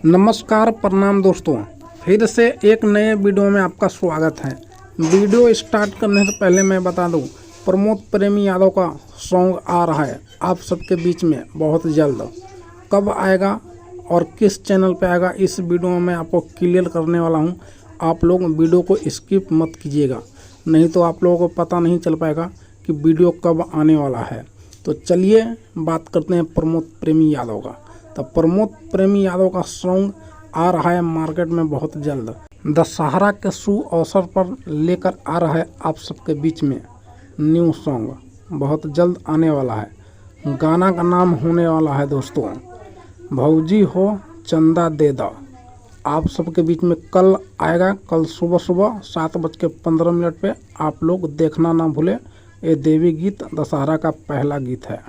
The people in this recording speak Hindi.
नमस्कार प्रणाम दोस्तों, फिर से एक नए वीडियो में आपका स्वागत है। वीडियो स्टार्ट करने से पहले मैं बता दूं, प्रमोद प्रेमी यादव का सॉन्ग आ रहा है आप सबके बीच में बहुत जल्द। कब आएगा और किस चैनल पे आएगा इस वीडियो में मैं आपको क्लियर करने वाला हूं। आप लोग वीडियो को स्किप मत कीजिएगा, नहीं तो आप लोगों को पता नहीं चल पाएगा कि वीडियो कब आने वाला है। तो चलिए बात करते हैं प्रमोद प्रेमी यादव का। तो प्रमोद प्रेमी यादव का सॉन्ग आ रहा है मार्केट में बहुत जल्द। दशहरा के शुभ अवसर पर लेकर आ रहा है आप सबके बीच में न्यू सॉन्ग, बहुत जल्द आने वाला है। गाना का नाम होने वाला है दोस्तों भौजी हो चंदा दे दो। आप सबके बीच में कल आएगा, कल सुबह सुबह 7:15 पे। आप लोग देखना ना भूले। ये देवी गीत दशहरा का पहला गीत है।